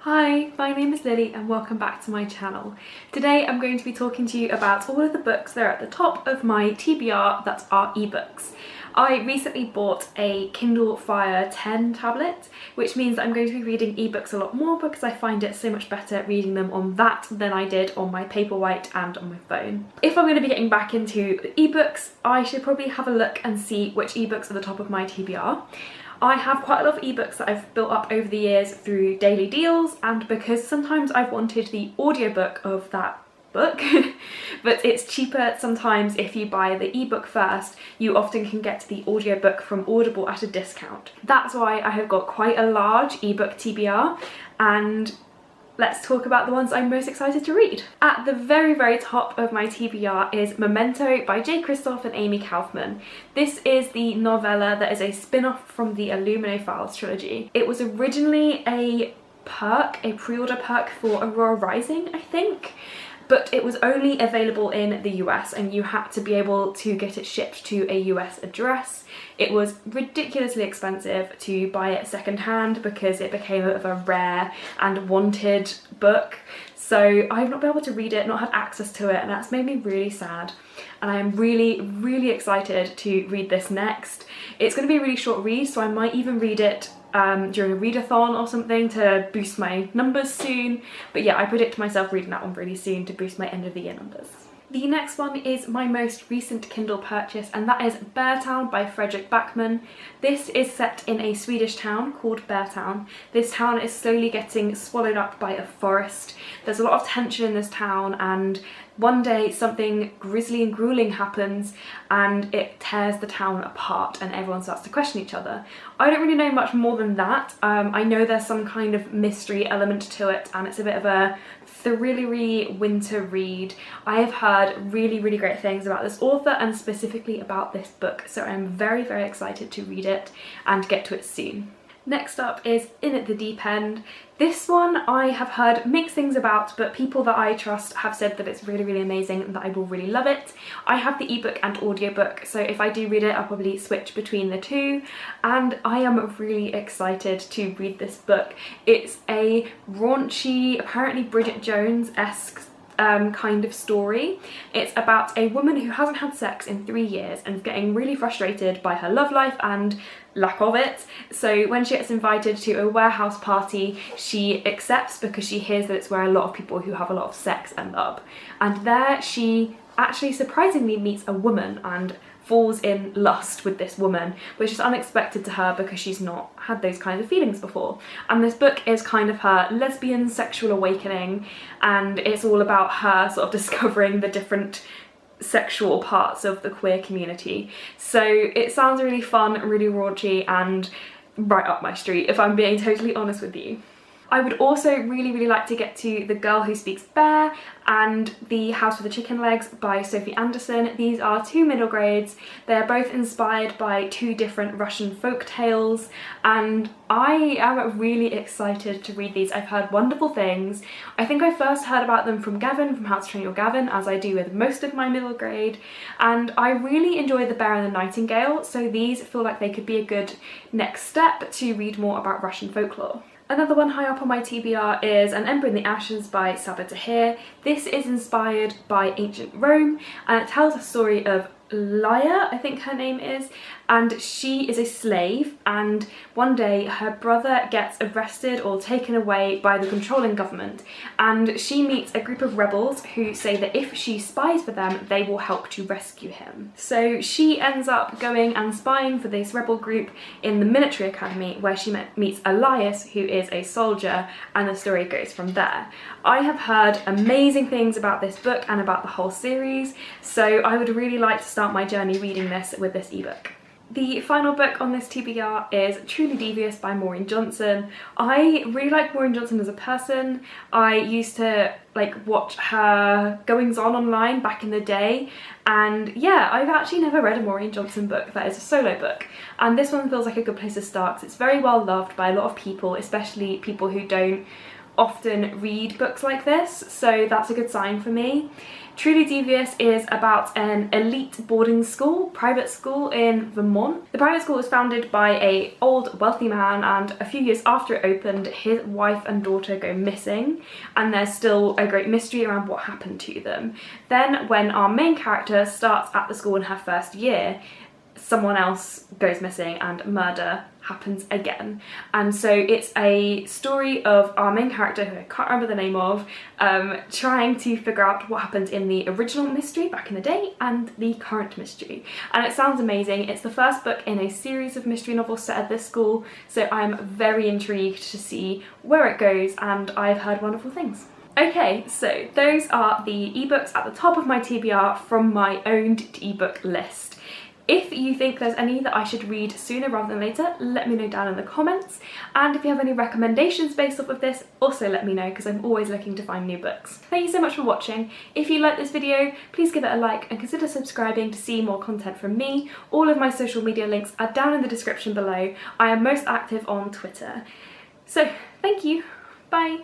Hi, my name is Lily and welcome back to my channel. Today I'm going to be talking to you about all of the books that are at the top of my TBR that are ebooks. I recently bought a Kindle Fire 10 tablet, which means that I'm going to be reading ebooks a lot more because I find it so much better reading them on that than I did on my Paperwhite and on my phone. If I'm going to be getting back into ebooks, I should probably have a look and see which ebooks are the top of my TBR. I have quite a lot of ebooks that I've built up over the years through daily deals, and because sometimes I've wanted the audiobook of that book but it's cheaper sometimes if you buy the ebook first. You often can get the audiobook from Audible at a discount. That's why I have got quite a large ebook TBR, and let's talk about the ones I'm most excited to read. At the very top of my TBR is Momento by J. Kristoff and Amy Kaufman. This is the novella that is a spin-off from the Illumino Files trilogy. It was originally a pre-order perk for Aurora Rising, I think, but it was only available in the US and you had to be able to get it shipped to a US address. It was ridiculously expensive to buy it secondhand because it became a bit of a rare and wanted book. So I've not been able to read it, not had access to it, and that's made me really sad. And I am really excited to read this next. It's going to be a really short read, so I might even read it during a readathon or something to boost my numbers soon. But yeah, I predict myself reading that one really soon to boost my end of the year numbers. The next one is my most recent Kindle purchase, and that is Beartown by Fredrik Backman. This is set in a Swedish town called Beartown. This town is slowly getting swallowed up by a forest. There's a lot of tension in this town, and one day something grisly and grueling happens and it tears the town apart and everyone starts to question each other. I don't really know much more than that. I know there's some kind of mystery element to it and it's a bit of a thrillery winter read. I have heard really great things about this author and specifically about this book, so I'm very excited to read it and get to it soon. Next up is In at the Deep End. This one I have heard mixed things about, but people that I trust have said that it's really amazing and that I will really love it. I have the ebook and audiobook, so if I do read it I'll probably switch between the two, and I am really excited to read this book. It's a raunchy, apparently Bridget Jones-esque kind of story. It's about a woman who hasn't had sex in 3 years and is getting really frustrated by her love life and lack of it. So when she gets invited to a warehouse party, she accepts because she hears that it's where a lot of people who have a lot of sex end up. And there she actually surprisingly meets a woman and falls in lust with this woman, which is unexpected to her because she's not had those kinds of feelings before. And this book is kind of her lesbian sexual awakening, and it's all about her sort of discovering the different sexual parts of the queer community. So it sounds really fun, really raunchy, and right up my street, if I'm being totally honest with you. I would also really like to get to The Girl Who Speaks Bear and The House with the Chicken Legs by Sophie Anderson. These are two middle grades. They're both inspired by two different Russian folk tales, and I am really excited to read these. I've heard wonderful things. I think I first heard about them from Gavin from How to Train Your Gavin, as I do with most of my middle grade, and I really enjoy The Bear and the Nightingale, so these feel like they could be a good next step to read more about Russian folklore. Another one high up on my TBR is An Ember in the Ashes by Saba Tahir. This is inspired by ancient Rome and it tells a story of Laia, I think her name is, and she is a slave, and one day her brother gets arrested or taken away by the controlling government, and she meets a group of rebels who say that if she spies for them they will help to rescue him. So she ends up going and spying for this rebel group in the military academy where she meets Elias, who is a soldier, and the story goes from there. I have heard amazing things about this book and about the whole series, so I would really like to start my journey reading this with this ebook. The final book on this TBR is Truly Devious by Maureen Johnson. I really like Maureen Johnson as a person. I used to watch her goings on online back in the day, and yeah, I've actually never read a Maureen Johnson book that is a solo book, and this one feels like a good place to start because it's very well loved by a lot of people, especially people who don't often read books like this, so that's a good sign for me. Truly Devious is about an elite boarding school, private school in Vermont. The private school was founded by an old wealthy man, and a few years after it opened, his wife and daughter go missing, and there's still a great mystery around what happened to them. Then when our main character starts at the school in her first year, someone else goes missing and murder happens again. And so it's a story of our main character, who I can't remember the name of, trying to figure out what happened in the original mystery back in the day and the current mystery. And it sounds amazing. It's the first book in a series of mystery novels set at this school, so I'm very intrigued to see where it goes, and I've heard wonderful things. Okay, so those are the ebooks at the top of my TBR from my owned ebook list. If you think there's any that I should read sooner rather than later, let me know down in the comments. And if you have any recommendations based off of this, also let me know, because I'm always looking to find new books. Thank you so much for watching. If you like this video, please give it a like and consider subscribing to see more content from me. All of my social media links are down in the description below. I am most active on Twitter. So, thank you. Bye.